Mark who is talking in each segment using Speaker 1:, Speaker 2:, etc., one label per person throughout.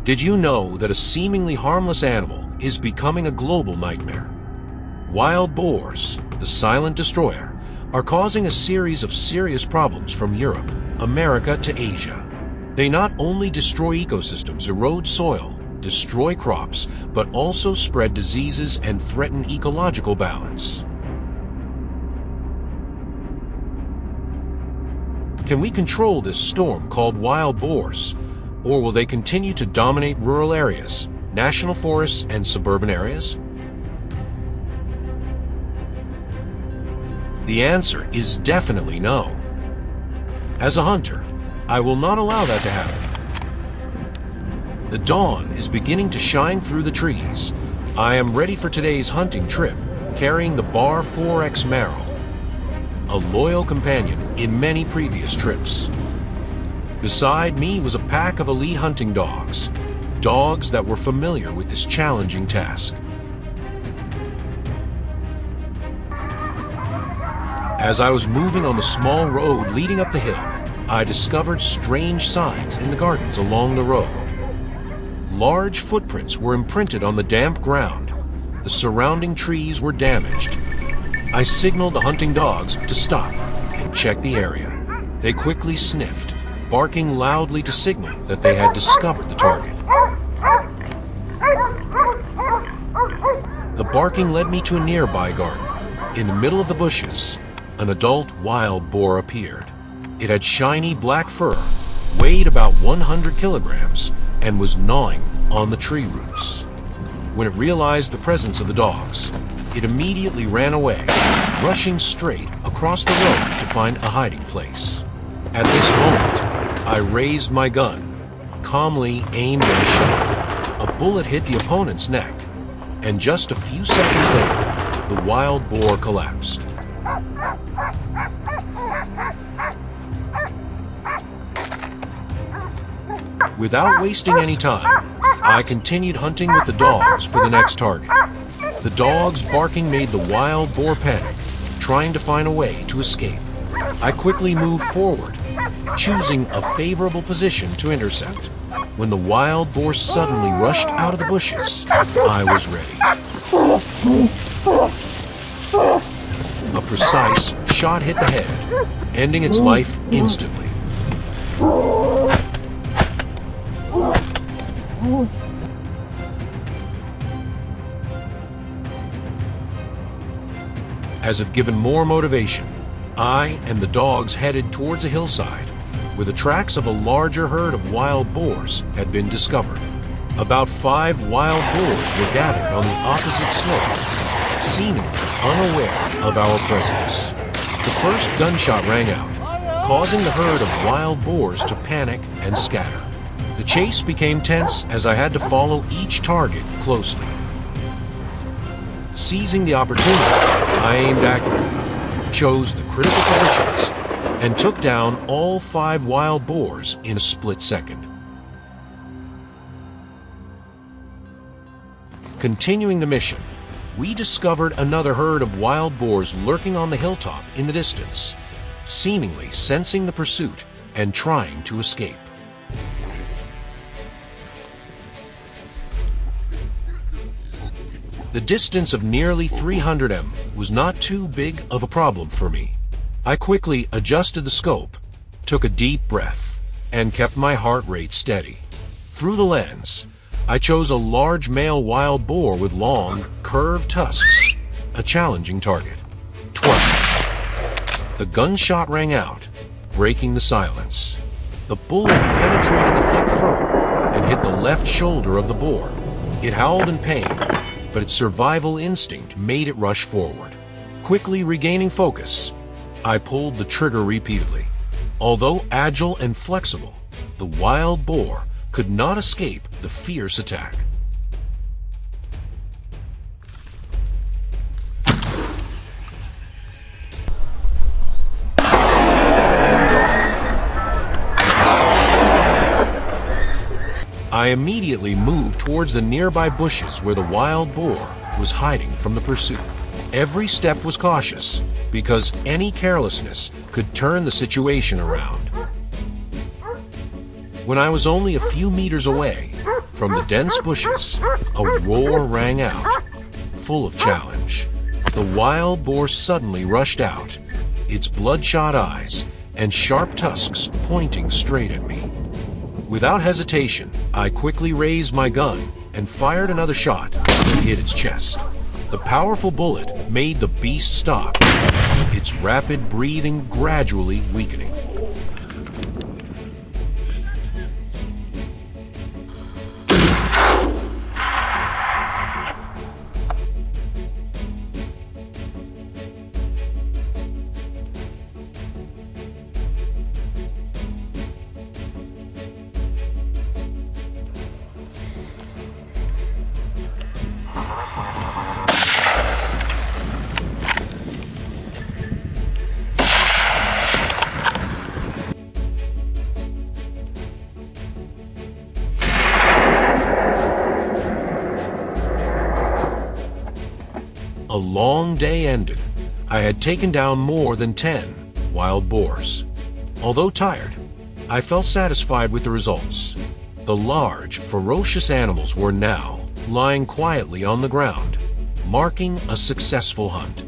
Speaker 1: Did you know that a seemingly harmless animal is becoming a global nightmare? Wild boars, the silent destroyer, are causing a series of serious problems from Europe, America to Asia. They not only destroy ecosystems, erode soil, destroy crops, but also spread diseases and threaten ecological balance. Can we control this storm called wild boars? Or will they continue to dominate rural areas, national forests, and suburban areas? The answer is definitely no. As a hunter, I will not allow that to happen. The dawn is beginning to shine through the trees. I am ready for today's hunting trip, carrying the Boar 4X Marrow, a loyal companion in many previous trips. Beside me was a pack of elite hunting dogs, dogs that were familiar with this challenging task. As I was moving on the small road leading up the hill, I discovered strange signs in the gardens along the road. Large footprints were imprinted on the damp ground. The surrounding trees were damaged. I signaled the hunting dogs to stop and check the area. They quickly sniffed, barking loudly to signal that they had discovered the target. The barking led me to a nearby garden. In the middle of the bushes, an adult wild boar appeared. It had shiny black fur, weighed about 100 kilograms, and was gnawing on the tree roots. When it realized the presence of the dogs, it immediately ran away, rushing straight across the road to find a hiding place. At this moment, I raised my gun, calmly aimed and shot. A bullet hit the opponent's neck, and just a few seconds later, the wild boar collapsed. Without wasting any time, I continued hunting with the dogs for the next target. The dogs' barking made the wild boar panic, trying to find a way to escape. I quickly moved forward, choosing a favorable position to intercept. When the wild boar suddenly rushed out of the bushes, I was ready. A precise shot hit the head, ending its life instantly. As if given more motivation, I and the dogs headed towards a hillside where the tracks of a larger herd of wild boars had been discovered. About 5 wild boars were gathered on the opposite slope, seemingly unaware of our presence. The first gunshot rang out, causing the herd of wild boars to panic and scatter. The chase became tense as I had to follow each target closely. Seizing the opportunity, I aimed accurately, chose the critical positions, and took down all 5 wild boars in a split second. Continuing the mission, we discovered another herd of wild boars lurking on the hilltop in the distance, seemingly sensing the pursuit and trying to escape. The distance of nearly 300 m was not too big of a problem for me. I quickly adjusted the scope, took a deep breath, and kept my heart rate steady. Through the lens, I chose a large male wild boar with long, curved tusks, a challenging target. 12. The gunshot rang out, breaking the silence. The bullet penetrated the thick fur and hit the left shoulder of the boar. It howled in pain, but its survival instinct made it rush forward. Quickly regaining focus, I pulled the trigger repeatedly. Although agile and flexible, the wild boar could not escape the fierce attack. I immediately moved towards the nearby bushes where the wild boar was hiding from the pursuit. Every step was cautious, because any carelessness could turn the situation around. When I was only a few meters away, From the dense bushes, a roar rang out, full of challenge. The wild boar suddenly rushed out, its bloodshot eyes and sharp tusks pointing straight at me. Without hesitation, I quickly raised my gun and fired another shot that hit its chest. The powerful bullet made the beast stop, its rapid breathing gradually weakening. A long day ended. I had taken down more than 10 wild boars. Although tired, I felt satisfied with the results. The large, ferocious animals were now lying quietly on the ground, marking a successful hunt.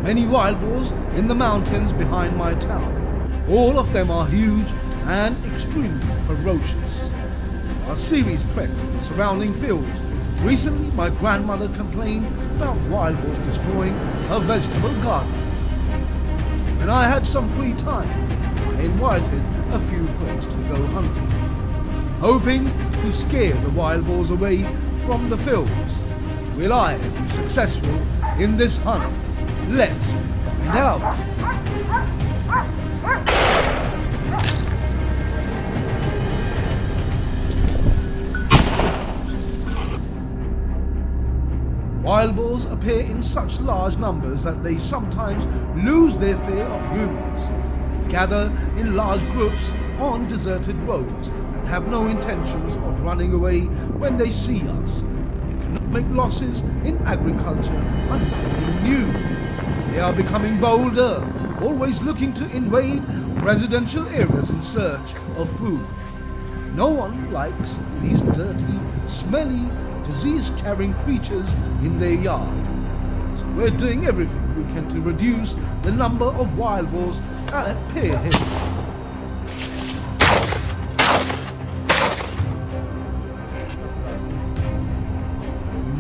Speaker 2: Many wild boars in the mountains behind my town. All of them are huge and extremely ferocious. There are serious threats in the surrounding fields. Recently, my grandmother complained about wild boars destroying her vegetable garden. When I had some free time, I invited a few friends to go hunting, hoping to scare the wild boars away from the fields. Will I be successful in this hunt? Let's find out. Wild boars appear in such large numbers that they sometimes lose their fear of humans. They gather in large groups on deserted roads and have no intentions of running away when they see us. Economic losses in agriculture are nothing new. They are becoming bolder, always looking to invade residential areas in search of food. No one likes these dirty, smelly, disease-carrying creatures in their yard. So we're doing everything we can to reduce the number of wild boars that appear here.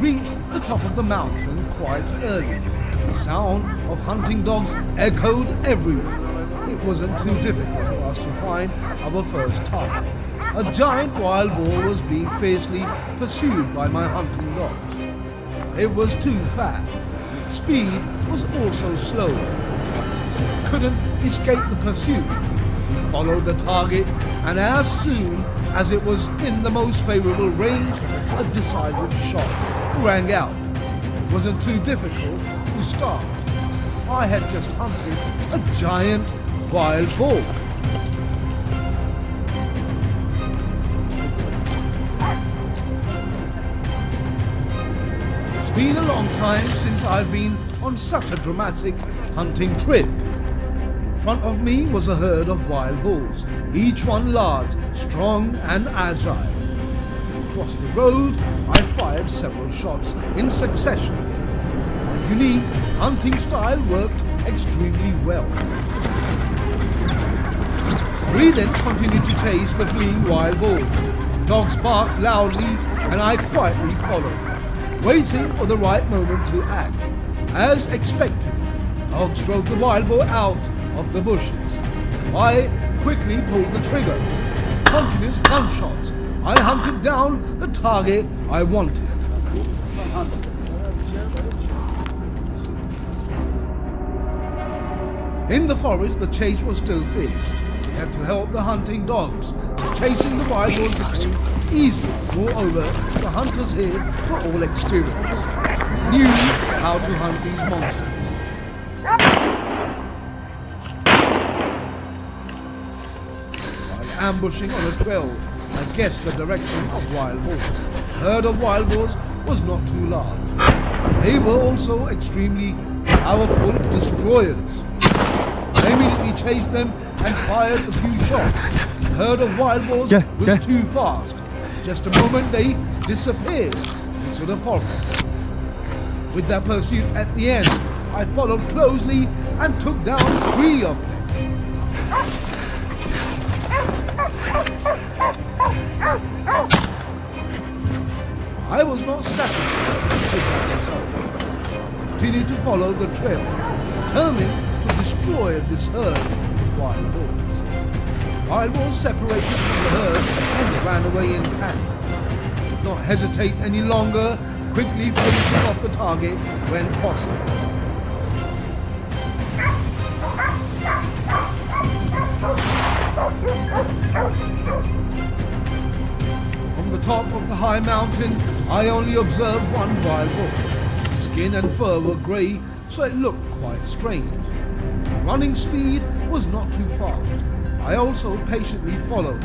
Speaker 2: We reached the top of the mountain quite early. The sound of hunting dogs echoed everywhere. It wasn't too difficult for us to find our first target. A giant wild boar was being fiercely pursued by my hunting dogs. It was too fast, and its speed was also slower, so it couldn't escape the pursuit. We followed the target, and as soon as it was in the most favorable range, a decisive shot rang out. It wasn't too difficult to start. I had just hunted a giant wild boar. It's been a long time since I've been on such a dramatic hunting trip. In front of me was a herd of wild boars, each one large, strong and agile. Across the road, I fired several shots in succession. My unique hunting style worked extremely well. We then continued to chase the fleeing wild boars. Dogs barked loudly and I quietly followed, waiting for the right moment to act. As expected, dogs drove the wild boar out of the bushes. I quickly pulled the trigger. Continuous gunshots. I hunted down the target I wanted. In the forest, the chase was still fierce. We had to help the hunting dogs. Chasing the wild boars became easier. Moreover, the hunters here were all experienced, knew how to hunt these monsters. While ambushing on a trail, I guessed the direction of wild boars. The herd of wild boars was not too large. They were also extremely powerful destroyers. I immediately chased them and fired a few shots. The herd of wild boars was too fast. In just a moment they disappeared into the forest. With their pursuit at the end, I followed closely and took down 3 of them. I was not satisfied with that result. I continued to follow the trail, determined to destroy this herd of wild boars. Wild boars separated from the herd and ran away in panic. I did not hesitate any longer, quickly finishing off the target when possible. From the top of the high mountain, I only observed one wild boar. Its skin and fur were grey, so it looked quite strange. The running speed was not too fast. I also patiently followed.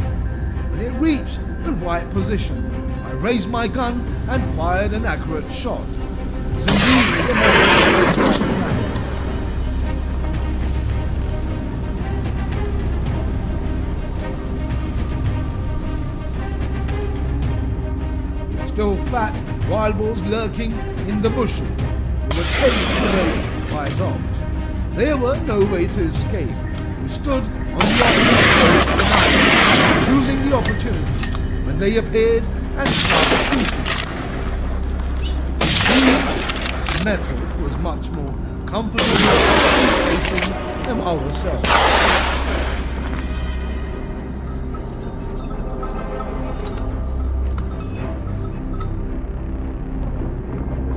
Speaker 2: When it reached the right position, I raised my gun and fired an accurate shot. It was indeed a monster. Still fat wild boars lurking in the bushes. They were chased away by dogs. There were no way to escape. We stood on the opposite side of the mountain, choosing the opportunity when they appeared and started shooting. This method was much more comfortable facing them ourselves.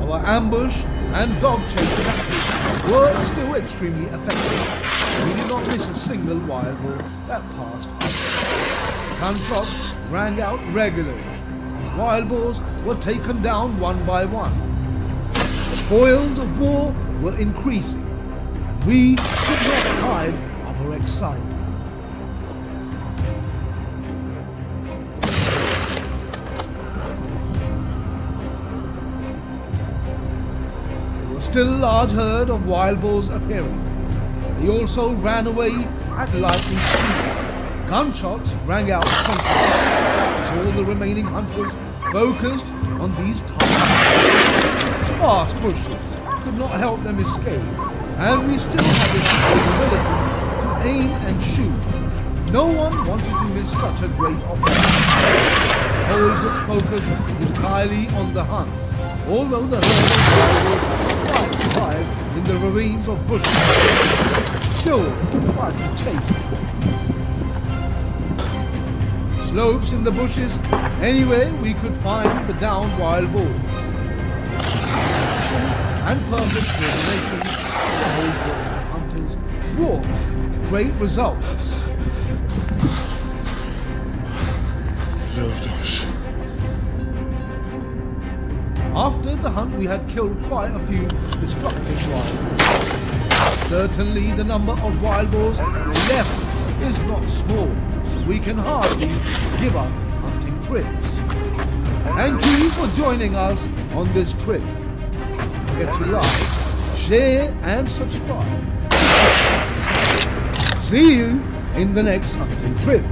Speaker 2: Our ambush and dog chase tactics were still extremely effective. We did not miss a single wild boar that passed us. Gunshots rang out regularly. Wild boars were taken down one by one. Spoils of war were increasing, and we could not hide our excitement. Still a large herd of wild boars appearing. They also ran away at lightning speed. Gunshots rang out constantly as all the remaining hunters focused on these targets. Sparse bushes could not help them escape, and we still had the possibility to aim and shoot. No one wanted to miss such a great opportunity. The whole group focused entirely on the hunt. Although the herd of wild boars tried to hide in the ravines of bushes, still tried to chase them. Slopes in the bushes, anywhere we could find the downed wild boars. Action and perfect coordination of the whole group of hunters brought great results. After the hunt, we had killed quite a few destructive wild boars. Certainly the number of wild boars left is not small, so we can hardly give up hunting trips. Thank you for joining us on this trip. Don't forget to like, share and subscribe. See you in the next hunting trip.